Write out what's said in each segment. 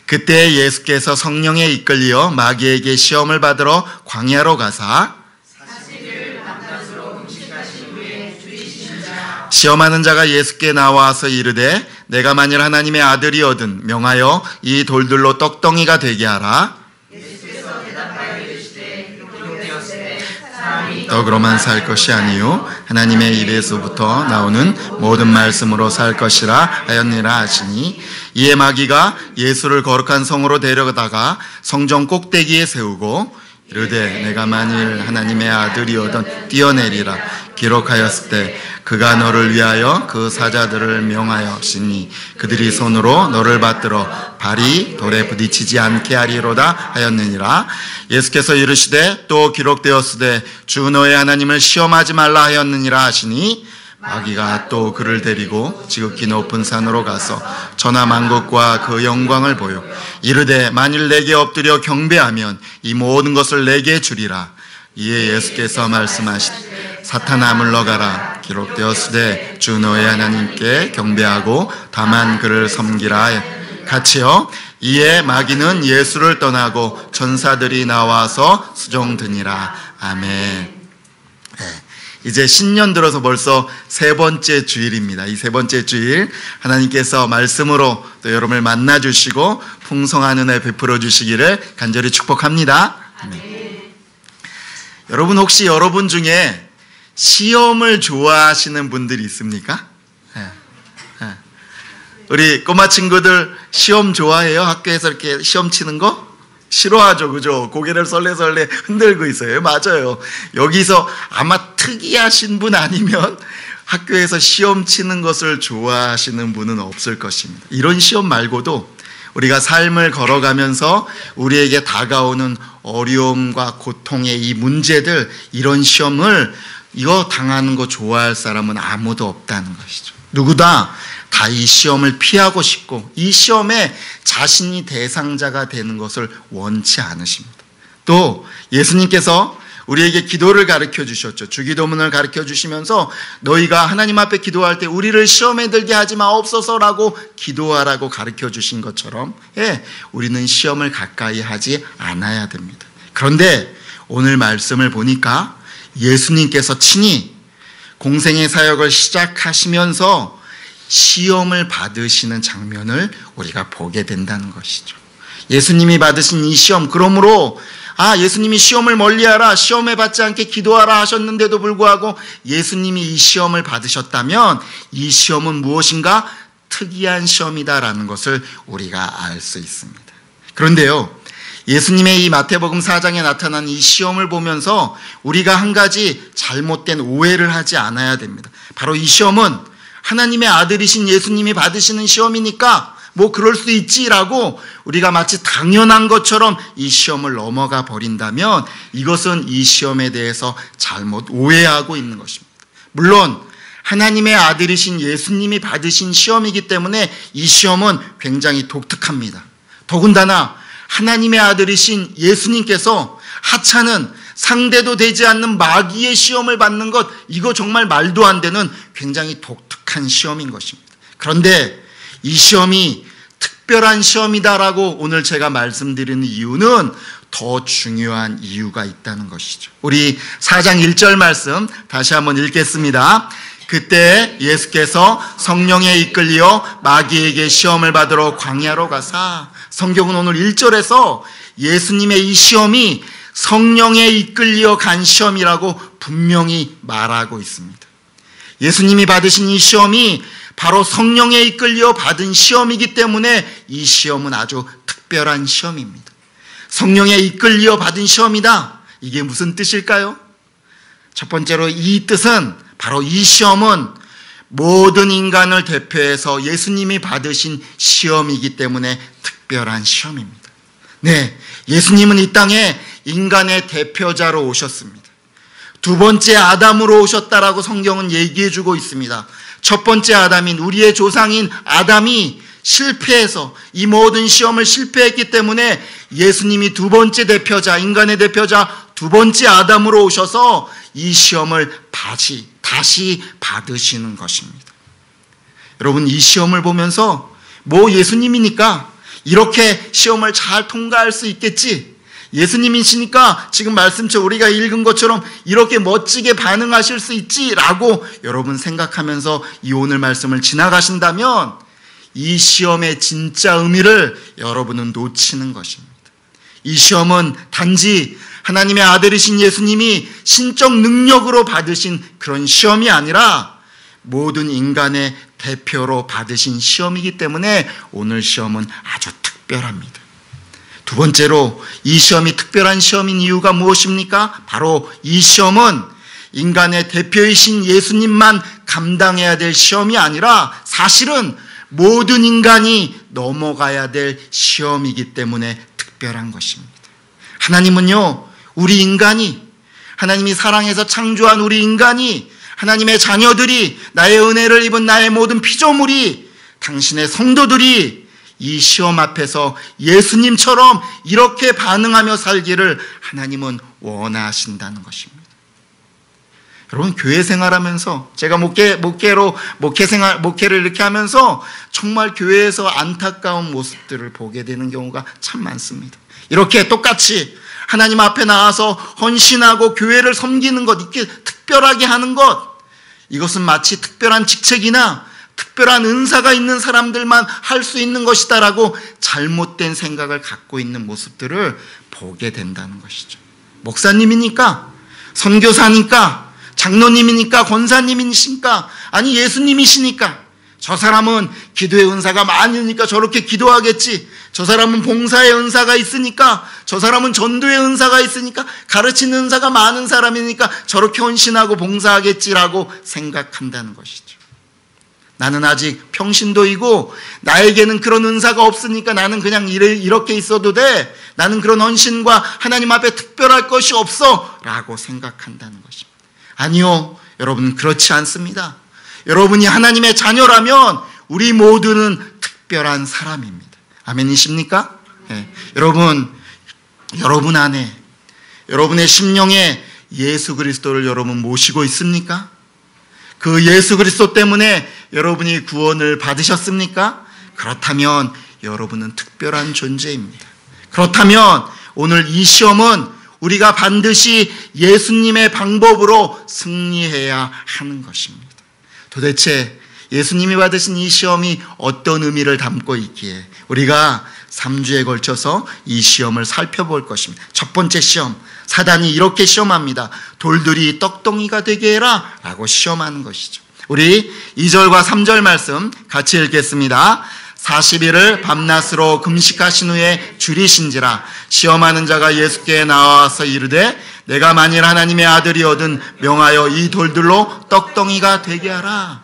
그때 예수께서 성령에 이끌려 마귀에게 시험을 받으러 광야로 가사 시험하는 자가 예수께 나와서 이르되 내가 만일 하나님의 아들이거든 명하여 이 돌들로 떡덩이가 되게 하라. 예수께서 대답하여 이르시되 기록되었으되 떡으로만 살 것이 아니요 하나님의 입에서부터 나오는 모든 말씀으로 살 것이라 하였느니라 하시니, 이에 마귀가 예수를 거룩한 성으로 데려다가 성전 꼭대기에 세우고 이르되 내가 만일 하나님의 아들이거든 뛰어내리라 기록하였을 때 그가 너를 위하여 그 사자들을 명하였으니 그들이 손으로 너를 받들어 발이 돌에 부딪히지 않게 하리로다 하였느니라. 예수께서 이르시되 또 기록되었으되 주 너의 하나님을 시험하지 말라 하였느니라 하시니, 마귀가 또 그를 데리고 지극히 높은 산으로 가서 천하 만국과 그 영광을 보여 이르되 만일 내게 엎드려 경배하면 이 모든 것을 내게 주리라. 이에 예수께서 말씀하시되 사탄아 물러가라 기록되었으되 주 너의 하나님께 경배하고 다만 그를 섬기라. 같이요. 이에 마귀는 예수를 떠나고 천사들이 나와서 수종드니라. 아멘. 이제 신년 들어서 벌써 세 번째 주일입니다. 이 세 번째 주일 하나님께서 말씀으로 또 여러분을 만나주시고 풍성한 은혜 베풀어 주시기를 간절히 축복합니다. 여러분, 혹시 여러분 중에 시험을 좋아하시는 분들이 있습니까? 우리 꼬마 친구들 시험 좋아해요? 학교에서 이렇게 시험 치는 거? 싫어하죠, 그죠? 고개를 설레설레 흔들고 있어요. 맞아요. 여기서 아마 특이하신 분 아니면 학교에서 시험 치는 것을 좋아하시는 분은 없을 것입니다. 이런 시험 말고도 우리가 삶을 걸어가면서 우리에게 다가오는 어려움과 고통의 이 문제들, 이런 시험을 이거 당하는 거 좋아할 사람은 아무도 없다는 것이죠. 누구다 다 이 시험을 피하고 싶고 이 시험에 자신이 대상자가 되는 것을 원치 않으십니다. 또 예수님께서 우리에게 기도를 가르쳐 주셨죠. 주기도문을 가르쳐 주시면서 너희가 하나님 앞에 기도할 때 우리를 시험에 들게 하지 마옵소서라고 기도하라고 가르쳐 주신 것처럼 우리는 시험을 가까이 하지 않아야 됩니다. 그런데 오늘 말씀을 보니까 예수님께서 친히 공생의 사역을 시작하시면서 시험을 받으시는 장면을 우리가 보게 된다는 것이죠. 예수님이 받으신 이 시험, 그러므로 예수님이 시험을 멀리하라, 시험에 받지 않게 기도하라 하셨는데도 불구하고 예수님이 이 시험을 받으셨다면 이 시험은 무엇인가 특이한 시험이다라는 것을 우리가 알 수 있습니다. 그런데요, 예수님의 이 마태복음 4장에 나타난 이 시험을 보면서 우리가 한 가지 잘못된 오해를 하지 않아야 됩니다. 바로 이 시험은 하나님의 아들이신 예수님이 받으시는 시험이니까 뭐 그럴 수 있지라고 우리가 마치 당연한 것처럼 이 시험을 넘어가 버린다면 이것은 이 시험에 대해서 잘못 오해하고 있는 것입니다. 물론 하나님의 아들이신 예수님이 받으신 시험이기 때문에 이 시험은 굉장히 독특합니다. 더군다나 하나님의 아들이신 예수님께서 하찮은 상대도 되지 않는 마귀의 시험을 받는 것, 이거 정말 말도 안 되는 굉장히 독특한 시험인 것입니다. 그런데 이 시험이 특별한 시험이다라고 오늘 제가 말씀드리는 이유는 더 중요한 이유가 있다는 것이죠. 우리 4장 1절 말씀 다시 한번 읽겠습니다. 그때 예수께서 성령에 이끌려 마귀에게 시험을 받으러 광야로 가사, 성경은 오늘 1절에서 예수님의 이 시험이 성령에 이끌려 간 시험이라고 분명히 말하고 있습니다. 예수님이 받으신 이 시험이 바로 성령에 이끌려 받은 시험이기 때문에 이 시험은 아주 특별한 시험입니다. 성령에 이끌려 받은 시험이다. 이게 무슨 뜻일까요? 첫 번째로 이 뜻은 바로 이 시험은 모든 인간을 대표해서 예수님이 받으신 시험이기 때문에 특별한 시험입니다. 네, 예수님은 이 땅에 인간의 대표자로 오셨습니다. 두 번째 아담으로 오셨다라고 성경은 얘기해주고 있습니다. 첫 번째 아담인 우리의 조상인 아담이 실패해서 이 모든 시험을 실패했기 때문에 예수님이 두 번째 대표자, 인간의 대표자 두 번째 아담으로 오셔서 이 시험을 다시 받으시는 것입니다. 여러분, 이 시험을 보면서 예수님이니까 이렇게 시험을 잘 통과할 수 있겠지. 예수님이시니까 지금 말씀처럼 우리가 읽은 것처럼 이렇게 멋지게 반응하실 수 있지라고 여러분 생각하면서 이 오늘 말씀을 지나가신다면 이 시험의 진짜 의미를 여러분은 놓치는 것입니다. 이 시험은 단지 하나님의 아들이신 예수님이 신적 능력으로 받으신 그런 시험이 아니라 모든 인간의 대표로 받으신 시험이기 때문에 오늘 시험은 아주 특별합니다. 두 번째로 이 시험이 특별한 시험인 이유가 무엇입니까? 바로 이 시험은 인간의 대표이신 예수님만 감당해야 될 시험이 아니라 사실은 모든 인간이 넘어가야 될 시험이기 때문에 특별한 것입니다. 하나님은요, 우리 인간이, 하나님이 사랑해서 창조한 우리 인간이, 하나님의 자녀들이, 나의 은혜를 입은 나의 모든 피조물이, 당신의 성도들이 이 시험 앞에서 예수님처럼 이렇게 반응하며 살기를 하나님은 원하신다는 것입니다. 여러분, 교회 생활하면서 제가 목회를 이렇게 하면서 정말 교회에서 안타까운 모습들을 보게 되는 경우가 참 많습니다. 이렇게 똑같이 하나님 앞에 나와서 헌신하고 교회를 섬기는 것, 이렇게 특별하게 하는 것, 이것은 마치 특별한 직책이나 특별한 은사가 있는 사람들만 할 수 있는 것이다라고 잘못된 생각을 갖고 있는 모습들을 보게 된다는 것이죠. 목사님이니까, 선교사니까, 장로님이니까, 권사님이니까, 아니 예수님이시니까 저 사람은 기도의 은사가 많으니까 저렇게 기도하겠지, 저 사람은 봉사의 은사가 있으니까, 저 사람은 전도의 은사가 있으니까, 가르치는 은사가 많은 사람이니까 저렇게 헌신하고 봉사하겠지라고 생각한다는 것이죠. 나는 아직 평신도이고 나에게는 그런 은사가 없으니까 나는 그냥 이렇게 있어도 돼, 나는 그런 헌신과 하나님 앞에 특별할 것이 없어 라고 생각한다는 것입니다. 아니요, 여러분, 그렇지 않습니다. 여러분이 하나님의 자녀라면 우리 모두는 특별한 사람입니다. 아멘이십니까? 네. 여러분 안에, 여러분의 심령에 예수 그리스도를 여러분 모시고 있습니까? 그 예수 그리스도 때문에 여러분이 구원을 받으셨습니까? 그렇다면 여러분은 특별한 존재입니다. 그렇다면 오늘 이 시험은 우리가 반드시 예수님의 방법으로 승리해야 하는 것입니다. 도대체 예수님이 받으신 이 시험이 어떤 의미를 담고 있기에 우리가 3주에 걸쳐서 이 시험을 살펴볼 것입니다. 첫 번째 시험, 사단이 이렇게 시험합니다. 돌들이 떡덩이가 되게 해라 라고 시험하는 것이죠. 우리 2절과 3절 말씀 같이 읽겠습니다. 40일을 밤낮으로 금식하신 후에 줄이신지라. 시험하는 자가 예수께 나와서 이르되 내가 만일 하나님의 아들이거든 명하여 이 돌들로 떡덩이가 되게 하라.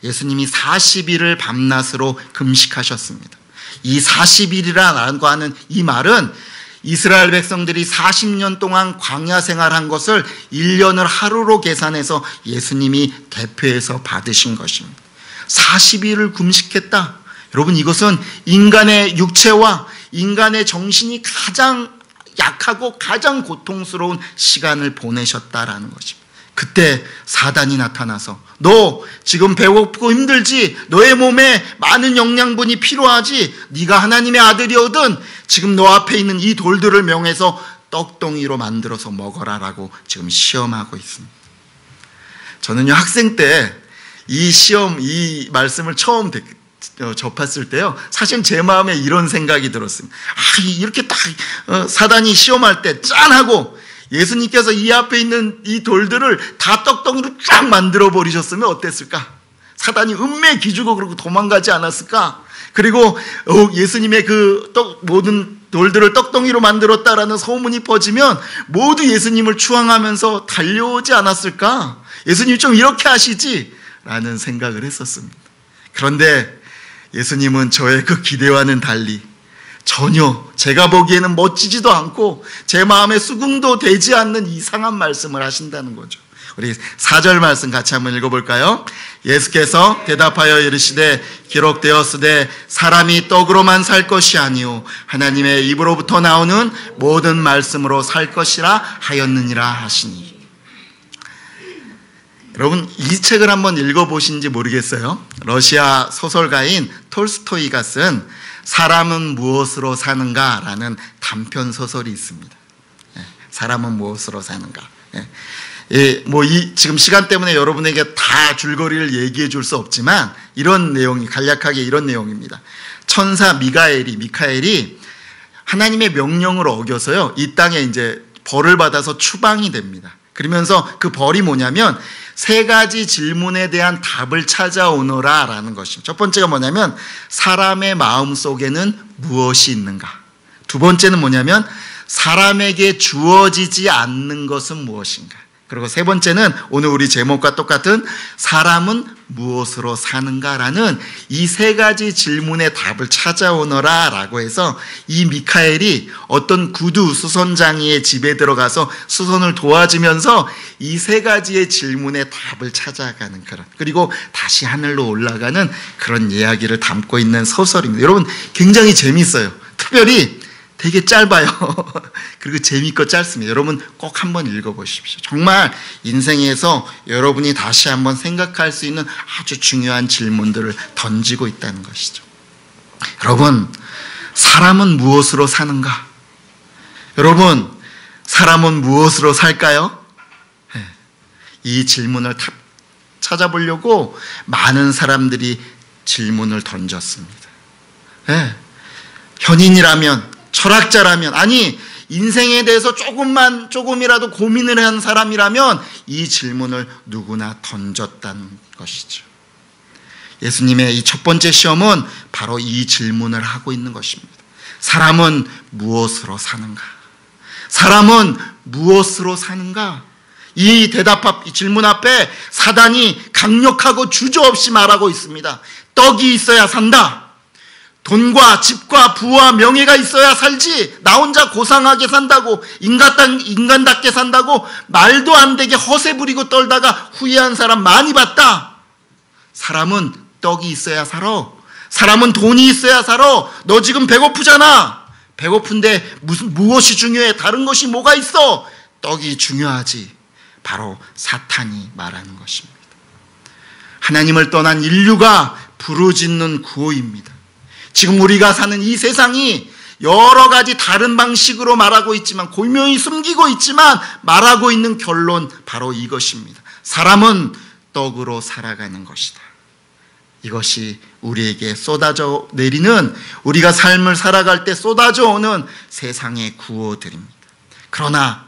예수님이 40일을 밤낮으로 금식하셨습니다. 이 40일이라고 하는 이 말은 이스라엘 백성들이 40년 동안 광야 생활한 것을 1년을 하루로 계산해서 예수님이 대표해서 받으신 것입니다. 40일을 금식했다. 여러분, 이것은 인간의 육체와 인간의 정신이 가장 약하고 가장 고통스러운 시간을 보내셨다라는 것입니다. 그때 사단이 나타나서 너 지금 배고프고 힘들지? 너의 몸에 많은 영양분이 필요하지? 네가 하나님의 아들이거든 지금 너 앞에 있는 이 돌들을 명해서 떡덩이로 만들어서 먹어라라고 지금 시험하고 있습니다. 저는요, 학생 때 이 말씀을 처음 접했을 때요, 사실 제 마음에 이런 생각이 들었습니다. 이렇게 딱 사단이 시험할 때 짠하고 예수님께서 이 앞에 있는 이 돌들을 다 떡덩이로 쫙 만들어 버리셨으면 어땠을까? 사단이 은매 기주고 그러고 도망가지 않았을까? 그리고 예수님의 모든 돌들을 떡덩이로 만들었다라는 소문이 퍼지면 모두 예수님을 추앙하면서 달려오지 않았을까? 예수님 좀 이렇게 하시지? 라는 생각을 했었습니다. 그런데 예수님은 저의 그 기대와는 달리 전혀 제가 보기에는 멋지지도 않고 제 마음에 수긍도 되지 않는 이상한 말씀을 하신다는 거죠. 우리 4절 말씀 같이 한번 읽어볼까요? 예수께서 대답하여 이르시되 기록되었으되 사람이 떡으로만 살 것이 아니요 하나님의 입으로부터 나오는 모든 말씀으로 살 것이라 하였느니라 하시니. 여러분, 이 책을 한번 읽어보신지 모르겠어요. 러시아 소설가인 톨스토이가 쓴 사람은 무엇으로 사는가라는 단편 소설이 있습니다. 사람은 무엇으로 사는가. 지금 시간 때문에 여러분에게 다 줄거리를 얘기해 줄 수 없지만 이런 내용이 간략하게 이런 내용입니다. 천사 미카엘이 하나님의 명령을 어겨서요, 이 땅에 이제 벌을 받아서 추방이 됩니다. 그러면서 그 벌이 뭐냐면 세 가지 질문에 대한 답을 찾아오너라 라는 것입니다. 첫 번째가 뭐냐면 사람의 마음 속에는 무엇이 있는가. 두 번째는 뭐냐면 사람에게 주어지지 않는 것은 무엇인가. 그리고 세 번째는 오늘 우리 제목과 똑같은 사람은 무엇으로 사는가라는 이 세 가지 질문의 답을 찾아오너라 라고 해서 이 미카엘이 어떤 구두 수선장이의 집에 들어가서 수선을 도와주면서 이 세 가지의 질문의 답을 찾아가는 그런, 그리고 다시 하늘로 올라가는 그런 이야기를 담고 있는 소설입니다. 여러분 굉장히 재밌어요. 특별히 되게 짧아요. 그리고 재밌고 짧습니다. 여러분 꼭 한번 읽어보십시오. 정말 인생에서 여러분이 다시 한번 생각할 수 있는 아주 중요한 질문들을 던지고 있다는 것이죠. 여러분, 사람은 무엇으로 사는가? 여러분, 사람은 무엇으로 살까요? 이 질문을 찾아보려고 많은 사람들이 질문을 던졌습니다. 현인이라면, 철학자라면, 아니 인생에 대해서 조금이라도 고민을 한 사람이라면 이 질문을 누구나 던졌다는 것이죠. 예수님의 이 첫 번째 시험은 바로 이 질문을 하고 있는 것입니다. 사람은 무엇으로 사는가? 사람은 무엇으로 사는가? 이 질문 앞에 사단이 강력하고 주저없이 말하고 있습니다. 떡이 있어야 산다. 돈과 집과 부와 명예가 있어야 살지, 나 혼자 고상하게 산다고, 인간답게 산다고 말도 안 되게 허세 부리고 떨다가 후회한 사람 많이 봤다. 사람은 떡이 있어야 살아. 사람은 돈이 있어야 살아. 너 지금 배고프잖아. 배고픈데 무엇이 중요해? 다른 것이 뭐가 있어? 떡이 중요하지. 바로 사탄이 말하는 것입니다. 하나님을 떠난 인류가 부르짖는 구호입니다. 지금 우리가 사는 이 세상이 여러 가지 다른 방식으로 말하고 있지만, 골명히 숨기고 있지만 말하고 있는 결론 바로 이것입니다. 사람은 떡으로 살아가는 것이다. 이것이 우리에게 쏟아져 내리는, 우리가 삶을 살아갈 때 쏟아져 오는 세상의 구호들입니다. 그러나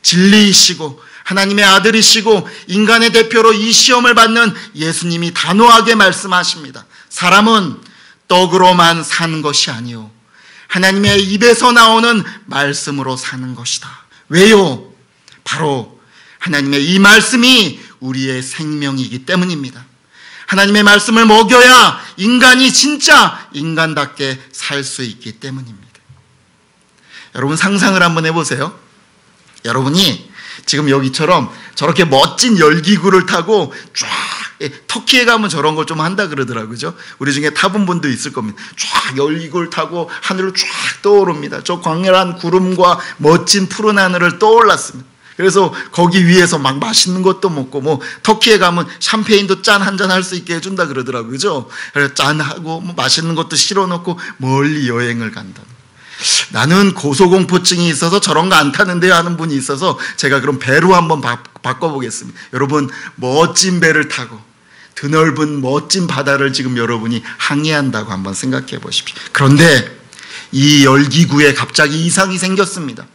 진리이시고 하나님의 아들이시고 인간의 대표로 이 시험을 받는 예수님이 단호하게 말씀하십니다. 사람은 떡으로만 사는 것이 아니요, 하나님의 입에서 나오는 말씀으로 사는 것이다. 왜요? 바로 하나님의 이 말씀이 우리의 생명이기 때문입니다. 하나님의 말씀을 먹여야 인간이 진짜 인간답게 살 수 있기 때문입니다. 여러분 상상을 한번 해보세요. 여러분이 지금 여기처럼 저렇게 멋진 열기구를 타고 쫙, 터키에 가면 저런 걸 좀 한다 그러더라고요. 그죠? 우리 중에 타본 분도 있을 겁니다. 쫙 열기구를 타고 하늘을 쫙 떠오릅니다. 저 광활한 구름과 멋진 푸른 하늘을 떠올랐습니다. 그래서 거기 위에서 막 맛있는 것도 먹고, 터키에 가면 샴페인도 짠 한 잔 할 수 있게 해준다 그러더라고요. 그죠? 그래서 짠하고 맛있는 것도 실어놓고 멀리 여행을 간다. 나는 고소공포증이 있어서 저런 거 안 타는데요 하는 분이 있어서 제가 그럼 배로 한번 바꿔보겠습니다. 여러분 멋진 배를 타고 드넓은 멋진 바다를 지금 여러분이 항해한다고 한번 생각해 보십시오. 그런데 이 열기구에 갑자기 이상이 생겼습니다.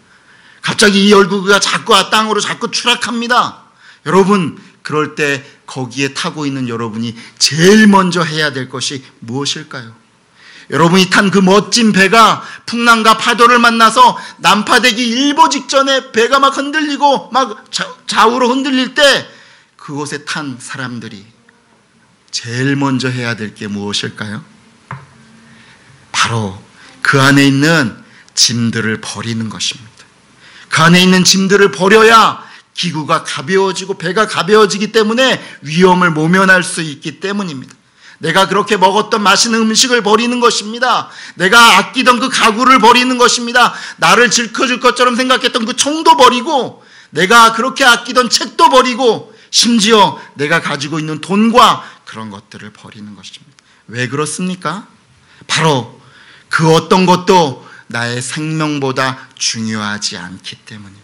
갑자기 이 열기구가 자꾸 땅으로 자꾸 추락합니다. 여러분 그럴 때 거기에 타고 있는 여러분이 제일 먼저 해야 될 것이 무엇일까요? 여러분이 탄 그 멋진 배가 풍랑과 파도를 만나서 난파되기 일보 직전에 배가 막 흔들리고 막 좌우로 흔들릴 때 그곳에 탄 사람들이 제일 먼저 해야 될 게 무엇일까요? 바로 그 안에 있는 짐들을 버리는 것입니다. 그 안에 있는 짐들을 버려야 기구가 가벼워지고 배가 가벼워지기 때문에 위험을 모면할 수 있기 때문입니다. 내가 그렇게 먹었던 맛있는 음식을 버리는 것입니다. 내가 아끼던 그 가구를 버리는 것입니다. 나를 질켜줄 것처럼 생각했던 그 총도 버리고, 내가 그렇게 아끼던 책도 버리고, 심지어 내가 가지고 있는 돈과 그런 것들을 버리는 것입니다. 왜 그렇습니까? 바로 그 어떤 것도 나의 생명보다 중요하지 않기 때문입니다.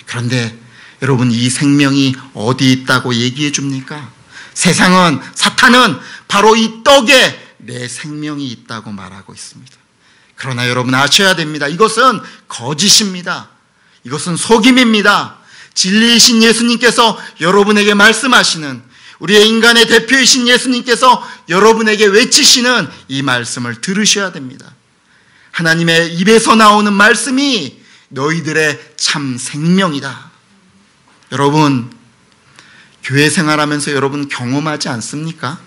그런데 여러분, 이 생명이 어디 있다고 얘기해 줍니까? 세상은, 사탄은 바로 이 떡에 내 생명이 있다고 말하고 있습니다. 그러나 여러분 아셔야 됩니다. 이것은 거짓입니다. 이것은 속임입니다. 진리이신 예수님께서 여러분에게 말씀하시는, 우리의 인간의 대표이신 예수님께서 여러분에게 외치시는 이 말씀을 들으셔야 됩니다. 하나님의 입에서 나오는 말씀이 너희들의 참 생명이다. 여러분, 교회 생활하면서 여러분 경험하지 않습니까?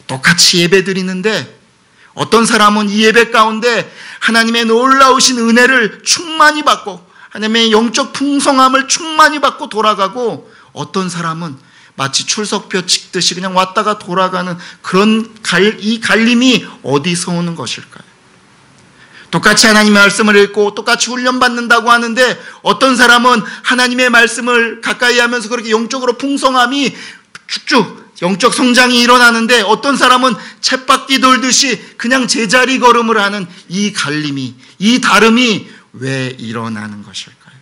똑같이 예배 드리는데 어떤 사람은 이 예배 가운데 하나님의 놀라우신 은혜를 충만히 받고 하나님의 영적 풍성함을 충만히 받고 돌아가고, 어떤 사람은 마치 출석표 찍듯이 그냥 왔다가 돌아가는 그런 이 갈림이 어디서 오는 것일까요? 똑같이 하나님의 말씀을 읽고 똑같이 훈련받는다고 하는데 어떤 사람은 하나님의 말씀을 가까이 하면서 그렇게 영적으로 풍성함이 쭉쭉 영적 성장이 일어나는데 어떤 사람은 쳇바퀴 돌듯이 그냥 제자리 걸음을 하는 이 갈림이, 이 다름이 왜 일어나는 것일까요?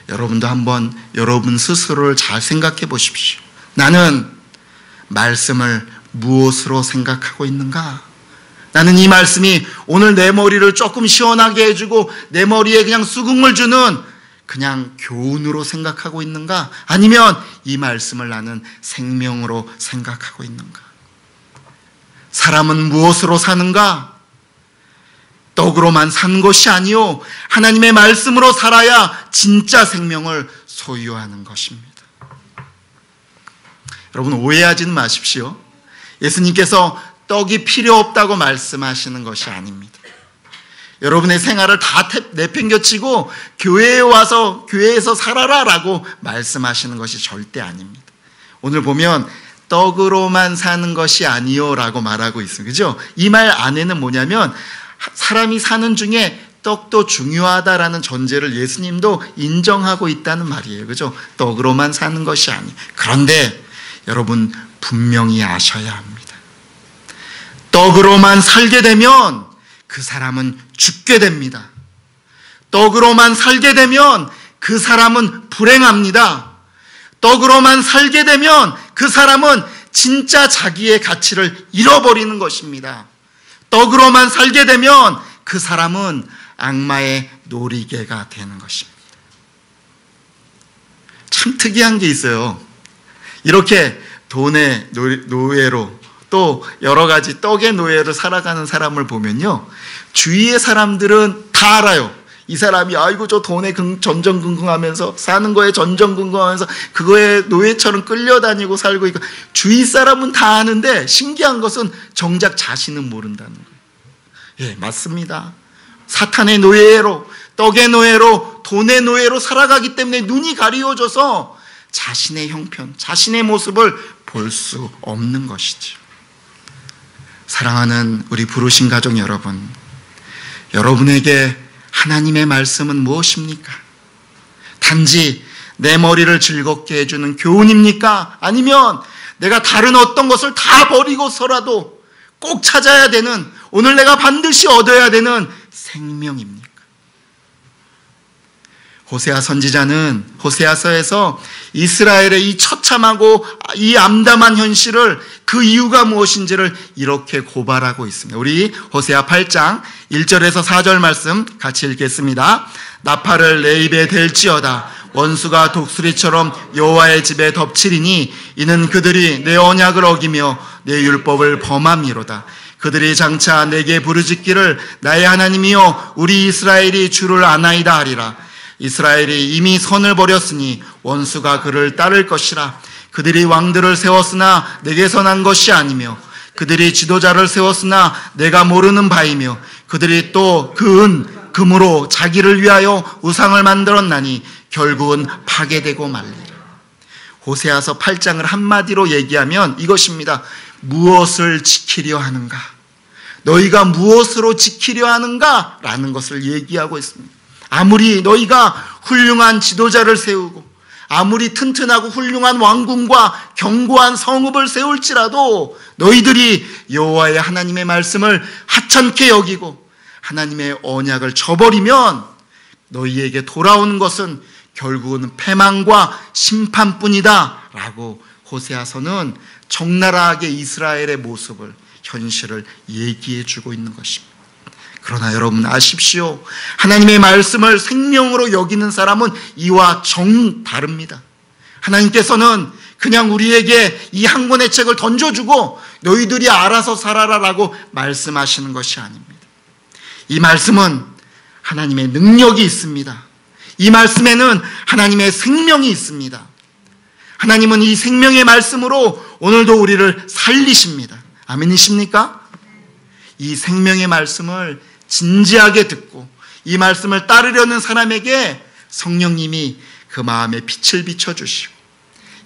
여러분도 한번 여러분 스스로를 잘 생각해 보십시오. 나는 말씀을 무엇으로 생각하고 있는가? 나는 이 말씀이 오늘 내 머리를 조금 시원하게 해주고 내 머리에 그냥 수긍을 주는 그냥 교훈으로 생각하고 있는가? 아니면 이 말씀을 나는 생명으로 생각하고 있는가? 사람은 무엇으로 사는가? 떡으로만 사는 것이 아니요, 하나님의 말씀으로 살아야 진짜 생명을 소유하는 것입니다. 여러분, 오해하지는 마십시오. 예수님께서 떡이 필요 없다고 말씀하시는 것이 아닙니다. 여러분의 생활을 다 내팽겨치고 교회에 와서 교회에서 살아라 라고 말씀하시는 것이 절대 아닙니다. 오늘 보면 떡으로만 사는 것이 아니요 라고 말하고 있습니다. 그죠? 이 말 안에는 뭐냐면 사람이 사는 중에 떡도 중요하다라는 전제를 예수님도 인정하고 있다는 말이에요. 그죠? 떡으로만 사는 것이 아니에요. 그런데 여러분 분명히 아셔야 합니다. 떡으로만 살게 되면 그 사람은 죽게 됩니다. 떡으로만 살게 되면 그 사람은 불행합니다. 떡으로만 살게 되면 그 사람은 진짜 자기의 가치를 잃어버리는 것입니다. 떡으로만 살게 되면 그 사람은 악마의 놀이개가 되는 것입니다. 참 특이한 게 있어요. 이렇게 돈의 노예로 또 여러 가지 떡의 노예로 살아가는 사람을 보면요, 주위의 사람들은 다 알아요. 이 사람이 아이고 저 돈에 전전긍긍하면서 사는 거에 전전긍긍하면서 그거에 노예처럼 끌려다니고 살고 있고, 주위 사람은 다 아는데 신기한 것은 정작 자신은 모른다는 거예요. 예, 맞습니다. 사탄의 노예로, 떡의 노예로, 돈의 노예로 살아가기 때문에 눈이 가리워져서 자신의 형편, 자신의 모습을 볼 수 없는 것이죠. 사랑하는 우리 부르신 가족 여러분, 여러분에게 하나님의 말씀은 무엇입니까? 단지 내 머리를 즐겁게 해주는 교훈입니까? 아니면 내가 다른 어떤 것을 다 버리고서라도 꼭 찾아야 되는, 오늘 내가 반드시 얻어야 되는 생명입니까? 호세아 선지자는 호세아서에서 이스라엘의 이 처참하고 이 암담한 현실을, 그 이유가 무엇인지를 이렇게 고발하고 있습니다. 우리 호세아 8장 1절에서 4절 말씀 같이 읽겠습니다. 나팔을 내 입에 댈지어다. 원수가 독수리처럼 여호와의 집에 덮치리니 이는 그들이 내 언약을 어기며 내 율법을 범함이로다. 그들이 장차 내게 부르짖기를 나의 하나님이여 우리 이스라엘이 주를 아나이다 하리라. 이스라엘이 이미 선을 버렸으니 원수가 그를 따를 것이라. 그들이 왕들을 세웠으나 내게서 난 것이 아니며 그들이 지도자를 세웠으나 내가 모르는 바이며 그들이 또 금으로 자기를 위하여 우상을 만들었나니 결국은 파괴되고 말리라. 호세아서 8장을 한마디로 얘기하면 이것입니다. 무엇을 지키려 하는가? 너희가 무엇으로 지키려 하는가? 라는 것을 얘기하고 있습니다. 아무리 너희가 훌륭한 지도자를 세우고, 아무리 튼튼하고 훌륭한 왕궁과 견고한 성읍을 세울지라도 너희들이 여호와의 하나님의 말씀을 하찮게 여기고 하나님의 언약을 저버리면 너희에게 돌아오는 것은 결국은 패망과 심판뿐이다 라고 호세아서는 적나라하게 이스라엘의 모습을, 현실을 얘기해 주고 있는 것입니다. 그러나 여러분 아십시오. 하나님의 말씀을 생명으로 여기는 사람은 이와 정다릅니다. 하나님께서는 그냥 우리에게 이 한 권의 책을 던져주고 너희들이 알아서 살아라라고 말씀하시는 것이 아닙니다. 이 말씀은 하나님의 능력이 있습니다. 이 말씀에는 하나님의 생명이 있습니다. 하나님은 이 생명의 말씀으로 오늘도 우리를 살리십니다. 아멘이십니까? 이 생명의 말씀을 진지하게 듣고 이 말씀을 따르려는 사람에게 성령님이 그 마음에 빛을 비춰주시고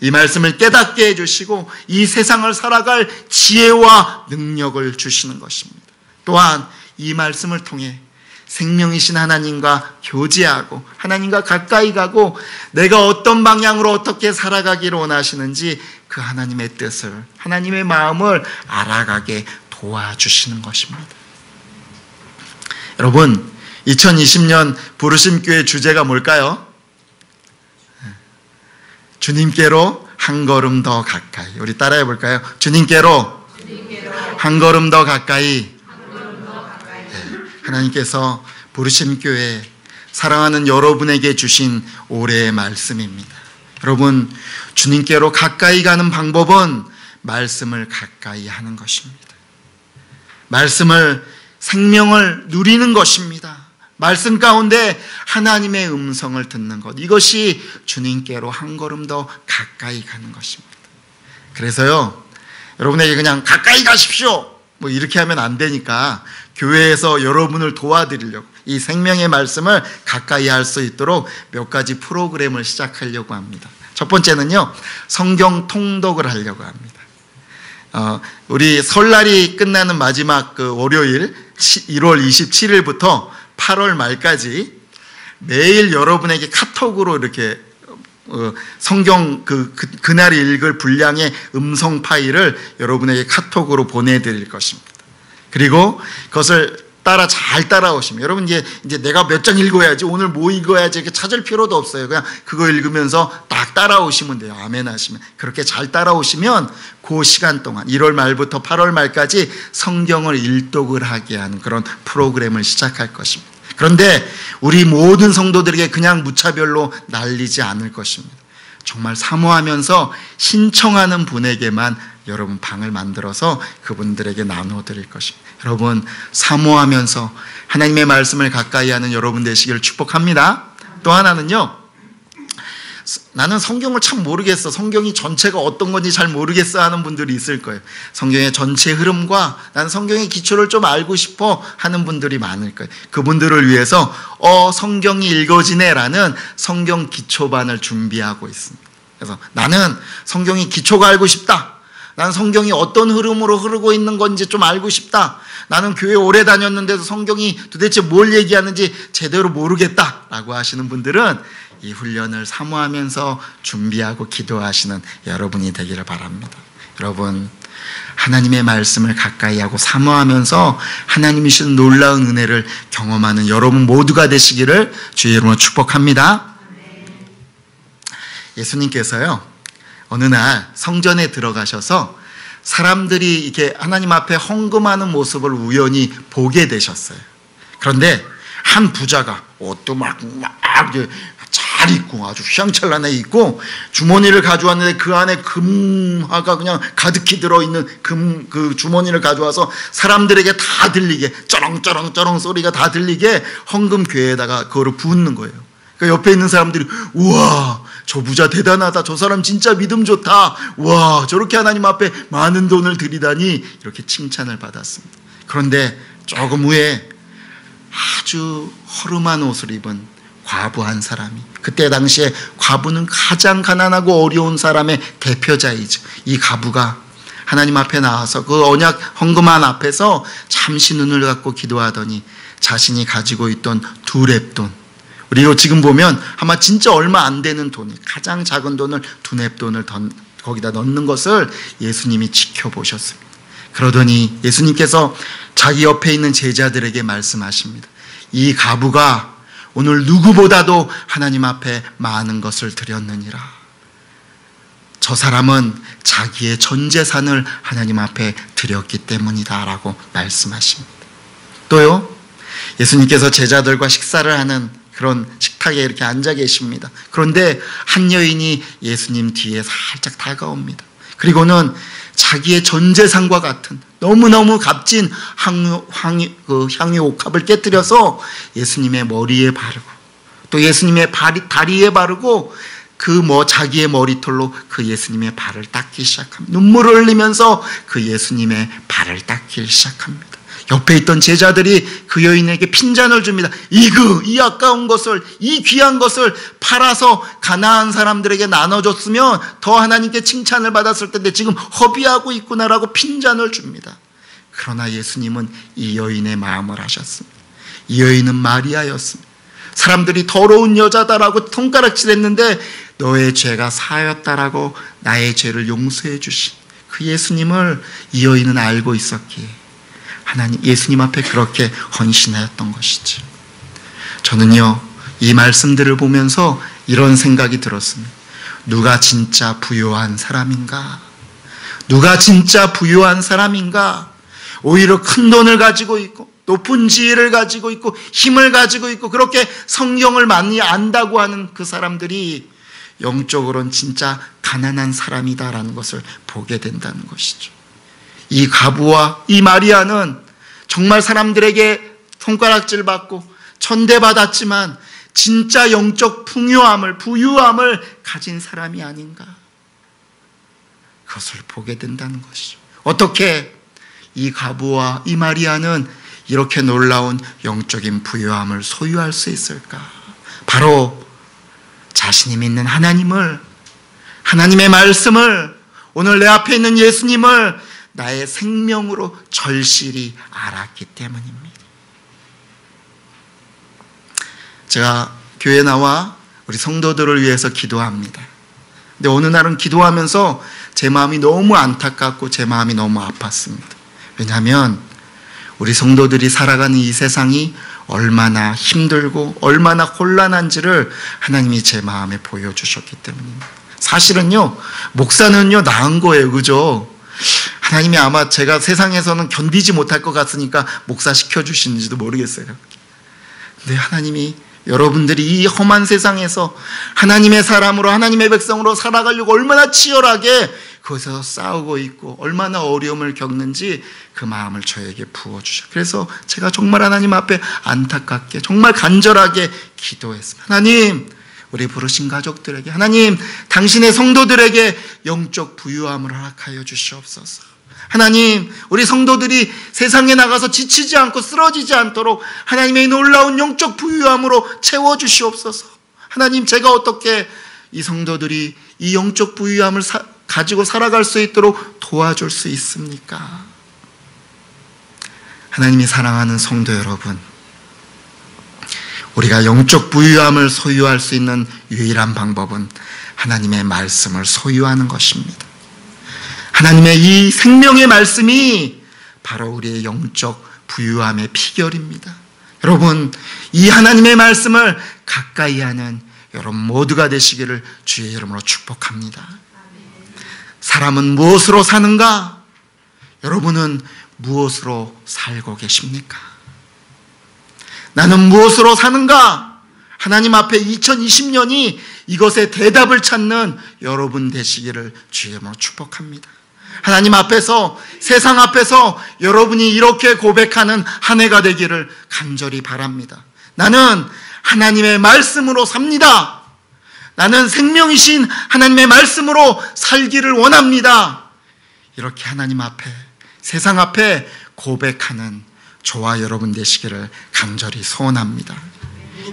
이 말씀을 깨닫게 해주시고 이 세상을 살아갈 지혜와 능력을 주시는 것입니다. 또한 이 말씀을 통해 생명이신 하나님과 교제하고 하나님과 가까이 가고 내가 어떤 방향으로 어떻게 살아가기를 원하시는지 그 하나님의 뜻을, 하나님의 마음을 알아가게 도와주시는 것입니다. 여러분, 2020년 부르심교회 주제가 뭘까요? 주님께로 한 걸음 더 가까이. 우리 따라해 볼까요? 주님께로 한 걸음 더 가까이. 하나님께서 부르심교회 사랑하는 여러분에게 주신 올해의 말씀입니다. 여러분, 주님께로 가까이 가는 방법은 말씀을 가까이 하는 것입니다. 말씀을, 생명을 누리는 것입니다. 말씀 가운데 하나님의 음성을 듣는 것, 이것이 주님께로 한 걸음 더 가까이 가는 것입니다. 그래서요, 여러분에게 그냥 가까이 가십시오 뭐 이렇게 하면 안 되니까 교회에서 여러분을 도와드리려고 이 생명의 말씀을 가까이 할 수 있도록 몇 가지 프로그램을 시작하려고 합니다. 첫 번째는요, 성경 통독을 하려고 합니다. 우리 설날이 끝나는 마지막 그 월요일 1월 27일부터 8월 말까지 매일 여러분에게 카톡으로 이렇게 성경 그날 읽을 분량의 음성 파일을 여러분에게 카톡으로 보내드릴 것입니다. 그리고 그것을 잘 따라오시면, 여러분 이제 내가 몇 장 읽어야지, 오늘 뭐 읽어야지 이렇게 찾을 필요도 없어요. 그냥 그거 읽으면서 딱 따라오시면 돼요. 아멘 하시면. 그렇게 잘 따라오시면 그 시간 동안 1월 말부터 8월 말까지 성경을 일독을 하게 하는 그런 프로그램을 시작할 것입니다. 그런데 우리 모든 성도들에게 그냥 무차별로 날리지 않을 것입니다. 정말 사모하면서 신청하는 분에게만 여러분 방을 만들어서 그분들에게 나눠드릴 것입니다. 여러분, 사모하면서 하나님의 말씀을 가까이 하는 여러분 되시기를 축복합니다. 또 하나는요, 나는 성경을 참 모르겠어, 성경이 전체가 어떤 건지 잘 모르겠어 하는 분들이 있을 거예요. 성경의 전체 흐름과 나는 성경의 기초를 좀 알고 싶어 하는 분들이 많을 거예요. 그분들을 위해서 성경이 읽어지네 라는 성경 기초반을 준비하고 있습니다. 그래서 나는 성경이 기초가 알고 싶다, 나는 성경이 어떤 흐름으로 흐르고 있는 건지 좀 알고 싶다, 나는 교회 오래 다녔는데도 성경이 도대체 뭘 얘기하는지 제대로 모르겠다 라고 하시는 분들은 이 훈련을 사모하면서 준비하고 기도하시는 여러분이 되기를 바랍니다. 여러분, 하나님의 말씀을 가까이 하고 사모하면서 하나님이 주신 놀라운 은혜를 경험하는 여러분 모두가 되시기를 주의 이름으로 축복합니다. 예수님께서요, 어느 날 성전에 들어가셔서 사람들이 이렇게 하나님 앞에 헌금하는 모습을 우연히 보게 되셨어요. 그런데 한 부자가 옷도 막 잘 입고 아주 휘황찬란하게 입고 주머니를 가져왔는데 그 안에 금화가 그냥 가득히 들어있는 그 주머니를 가져와서 사람들에게 다 들리게, 쩌렁쩌렁쩌렁 소리가 다 들리게 헌금궤에다가 그거를 붓는 거예요. 그러니까 옆에 있는 사람들이 우와, 저 부자 대단하다, 저 사람 진짜 믿음 좋다, 와, 저렇게 하나님 앞에 많은 돈을 드리다니, 이렇게 칭찬을 받았습니다. 그런데 조금 후에 아주 허름한 옷을 입은 과부 한 사람이, 그때 당시에 과부는 가장 가난하고 어려운 사람의 대표자이죠. 이 과부가 하나님 앞에 나와서 그 언약 헌금한 앞에서 잠시 눈을 감고 기도하더니 자신이 가지고 있던 2렙돈, 그리고 지금 보면 아마 진짜 얼마 안 되는 돈이, 가장 작은 돈을 두뇌돈을 거기다 넣는 것을 예수님이 지켜보셨습니다. 그러더니 예수님께서 자기 옆에 있는 제자들에게 말씀하십니다. 이 과부가 오늘 누구보다도 하나님 앞에 많은 것을 드렸느니라. 저 사람은 자기의 전 재산을 하나님 앞에 드렸기 때문이다 라고 말씀하십니다. 또요, 예수님께서 제자들과 식사를 하는 그런 식탁에 이렇게 앉아 계십니다. 그런데 한 여인이 예수님 뒤에 살짝 다가옵니다. 그리고는 자기의 전 재산과 같은 너무너무 값진 향유 옥합을 깨뜨려서 예수님의 머리에 바르고 또 예수님의 다리에 바르고 자기의 머리털로 그 예수님의 발을 닦기 시작합니다. 눈물을 흘리면서 그 예수님의 발을 닦기 시작합니다. 옆에 있던 제자들이 그 여인에게 핀잔을 줍니다. 이 아까운 것을, 이 귀한 것을 팔아서 가난한 사람들에게 나눠줬으면 더 하나님께 칭찬을 받았을 텐데 지금 허비하고 있구나라고 핀잔을 줍니다. 그러나 예수님은 이 여인의 마음을 아셨습니다. 이 여인은 마리아였습니다. 사람들이 더러운 여자다라고 손가락질했는데 너의 죄가 사하였다라고 나의 죄를 용서해 주신 그 예수님을 이 여인은 알고 있었기에 예수님 앞에 그렇게 헌신하였던 것이죠. 저는요, 이 말씀들을 보면서 이런 생각이 들었습니다. 누가 진짜 부유한 사람인가? 누가 진짜 부유한 사람인가? 오히려 큰 돈을 가지고 있고 높은 지위를 가지고 있고 힘을 가지고 있고 그렇게 성경을 많이 안다고 하는 그 사람들이 영적으로는 진짜 가난한 사람이다라는 것을 보게 된다는 것이죠. 이 과부와 이 마리아는 정말 사람들에게 손가락질 받고 천대받았지만 진짜 영적 부유함을 가진 사람이 아닌가, 그것을 보게 된다는 것이죠. 어떻게 이 과부와 이 마리아는 이렇게 놀라운 영적인 부유함을 소유할 수 있을까? 바로 자신이 믿는 하나님을, 하나님의 말씀을, 오늘 내 앞에 있는 예수님을 나의 생명으로 절실히 알았기 때문입니다. 제가 교회에 나와 우리 성도들을 위해서 기도합니다. 근데 어느 날은 기도하면서 제 마음이 너무 안타깝고 제 마음이 너무 아팠습니다. 왜냐하면 우리 성도들이 살아가는 이 세상이 얼마나 힘들고 얼마나 곤란한지를 하나님이 제 마음에 보여주셨기 때문입니다. 사실은요, 목사는요 나은 거예요, 그죠? 하나님이 아마 제가 세상에서는 견디지 못할 것 같으니까 목사 시켜주시는지도 모르겠어요. 근데 하나님이 여러분들이 이 험한 세상에서 하나님의 사람으로, 하나님의 백성으로 살아가려고 얼마나 치열하게 거기서 싸우고 있고 얼마나 어려움을 겪는지 그 마음을 저에게 부어주셔. 그래서 제가 정말 하나님 앞에 안타깝게 정말 간절하게 기도했습니다. 하나님, 우리 부르신 가족들에게, 하나님 당신의 성도들에게 영적 부유함을 허락하여 주시옵소서. 하나님, 우리 성도들이 세상에 나가서 지치지 않고 쓰러지지 않도록 하나님의 놀라운 영적 부유함으로 채워주시옵소서. 하나님, 제가 어떻게 이 성도들이 이 영적 부유함을 가지고 살아갈 수 있도록 도와줄 수 있습니까? 하나님이 사랑하는 성도 여러분, 우리가 영적 부유함을 소유할 수 있는 유일한 방법은 하나님의 말씀을 소유하는 것입니다. 하나님의 이 생명의 말씀이 바로 우리의 영적 부유함의 비결입니다. 여러분, 이 하나님의 말씀을 가까이 하는 여러분 모두가 되시기를 주의 이름으로 축복합니다. 사람은 무엇으로 사는가? 여러분은 무엇으로 살고 계십니까? 나는 무엇으로 사는가? 하나님 앞에 2020년이 이것에 대답을 찾는 여러분 되시기를 주의 이름으로 축복합니다. 하나님 앞에서, 세상 앞에서 여러분이 이렇게 고백하는 한 해가 되기를 간절히 바랍니다. 나는 하나님의 말씀으로 삽니다. 나는 생명이신 하나님의 말씀으로 살기를 원합니다. 이렇게 하나님 앞에, 세상 앞에 고백하는 저와 여러분 되시기를 간절히 소원합니다.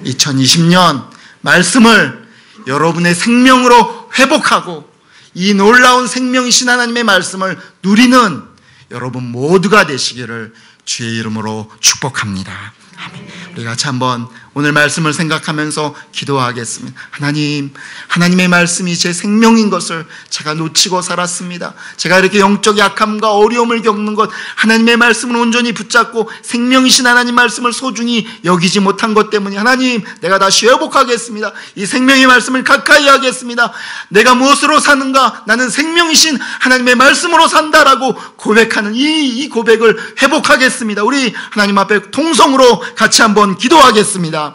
2020년 말씀을 여러분의 생명으로 회복하고 이 놀라운 생명이신 하나님의 말씀을 누리는 여러분 모두가 되시기를 주의 이름으로 축복합니다. 아멘. 우리 같이 한번 오늘 말씀을 생각하면서 기도하겠습니다. 하나님, 하나님의 말씀이 제 생명인 것을 제가 놓치고 살았습니다. 제가 이렇게 영적 약함과 어려움을 겪는 것, 하나님의 말씀을 온전히 붙잡고 생명이신 하나님 말씀을 소중히 여기지 못한 것 때문에 하나님, 내가 다시 회복하겠습니다. 이 생명의 말씀을 가까이 하겠습니다. 내가 무엇으로 사는가? 나는 생명이신 하나님의 말씀으로 산다라고 고백하는 이 고백을 회복하겠습니다. 우리 하나님 앞에 통성으로 같이 한번 기도하겠습니다.